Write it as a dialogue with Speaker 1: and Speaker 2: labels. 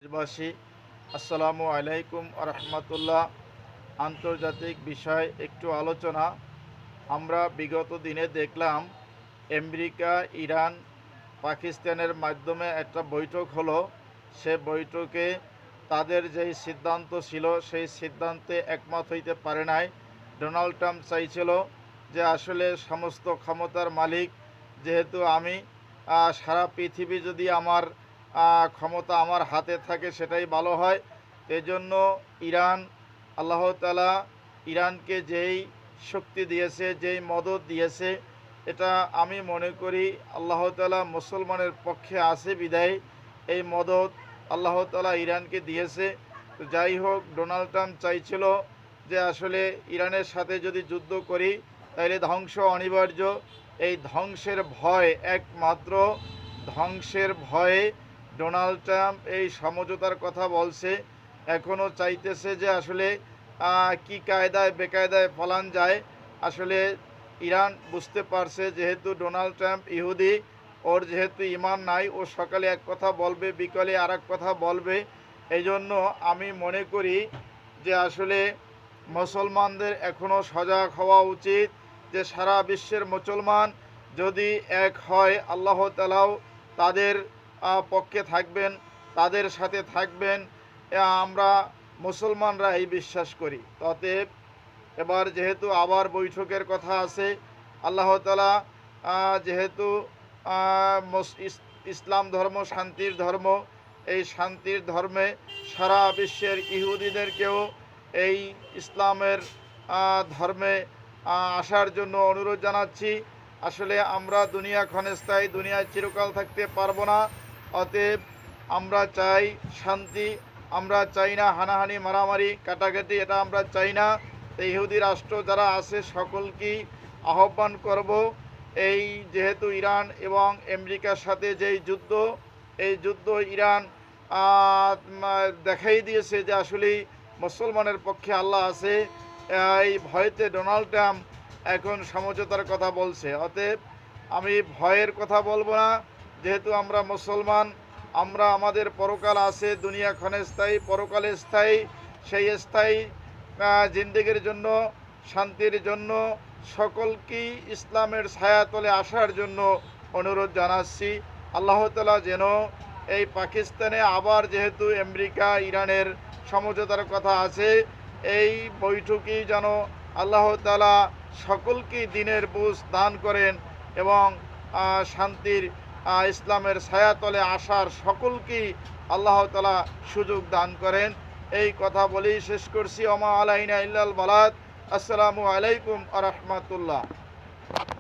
Speaker 1: দেশবাসী, আসসালামু আলাইকুম রহমতুল্লাহ। আন্তর্জাতিক বিষয় একটু আলোচনা। আমরা বিগত দিনে দেখলাম আমেরিকা, ইরান, পাকিস্তানের মাধ্যমে একটা বৈঠক হলো। সে বৈঠকে তাদের যেই সিদ্ধান্ত ছিল সেই সিদ্ধান্তে একমত হইতে পারে নাই। ডোনাল্ড ট্রাম্প চাইছিল যে আসলে সমস্ত ক্ষমতার মালিক যেহেতু আমি, সারা পৃথিবী যদি আমার ক্ষমতা আমার হাতে থাকে সেটাই ভালো হয়। এজন্য ইরান, আল্লাহ তাআলা ইরানকে যেই শক্তি দিয়েছে, যেই মদদ দিয়েছে, এটা আমি মনে করি আল্লাহ তাআলা মুসলমানের পক্ষে আছে বিদায় এই মদদ আল্লাহ তাআলা ইরানকে দিয়েছে। তো যাই হোক, ডোনাল্ড ট্রাম্প চাইছিল যে আসলে ইরানের সাথে যদি যুদ্ধ করি তাহলে ধ্বংস অনিবার্য। এই ধ্বংসের ভয়, একমাত্র ধ্বংসের ভয়ে ডোনাল্ড ট্রাম্প এই সমঝোতার কথা বলছে। এখনও চাইতেছে যে আসলে কি কায়দায় বেকায়দায় ফলান যায়। আসলে ইরান বুঝতে পারছে যেহেতু ডোনাল্ড ট্রাম্প ইহুদি, ওর যেহেতু ঈমান নাই, ও সকালে এক কথা বলবে, বিকালে আর এক কথা বলবে। এই জন্য আমি মনে করি যে আসলে মুসলমানদের এখনও সজাগ হওয়া উচিত যে সারা বিশ্বের মুসলমান যদি এক হয়, আল্লাহ তাআলাও তাদের পক্ষে থাকবেন, তাদের সাথে থাকবেন। আমরা মুসলমানরা এই বিশ্বাস করি। অতএব এবার যেহেতু আবার বৈঠকের কথা আছে, আল্লাহ তাআলা যেহেতু ইসলাম ধর্ম শান্তির ধর্ম, এই শান্তির ধর্মে সারা বিশ্বের ইহুদিদেরকেও এই ইসলামের ধর্মে আসার জন্য অনুরোধ জানাচ্ছি। আসলে আমরা দুনিয়া ক্ষণস্থায়ী, দুনিয়ায় চিরকাল থাকতে পারবো না। অতএব আমরা চাই শান্তি, আমরা চাই না হানাহানি, মারামারি, কাটাকাটি, এটা আমরা চাই না। ইহুদি রাষ্ট্র যারা আছে সকলকেই আহ্বান করব, এই যেহেতু ইরান এবং আমেরিকার সাথে যেই যুদ্ধ, এই যুদ্ধ ইরান দেখাই দিয়েছে যে আসলেই মুসলমানের পক্ষে আল্লাহ আছে। এই ভয়তে ডোনাল্ড ট্রাম্প এখন সমঝোতার কথা বলছে। অতএব আমি ভয়ের কথা বলবো না, যেহেতু আমরা মুসলমান, আমরা আমাদের পরকাল আছে, দুনিয়া ক্ষণস্থায়ী, পরকালে স্থায়ী। সেই স্থায়ী জিন্দেগির জন্য, শান্তির জন্য সকলকেই ইসলামের ছায়াতলে আসার জন্য অনুরোধ জানাচ্ছি। আল্লাহ তাআলা যেন এই পাকিস্তানে আবার, যেহেতু আমেরিকা ইরানের সমঝোতার কথা আছে, এই বৈঠকেই যেন আল্লাহ তাআলা সকলকেই দিনের বুঝ দান করেন এবং শান্তির ইসলামের ছায়াতলে আসার সকলকেই আল্লাহ তাআলা সুযোগ দান করেন। এই কথা বলেই শেষ করছি। ওমা আলাইনা ইল্লাল বালাগ। আসসালামু আলাইকুম ওয়া রাহমাতুল্লাহ।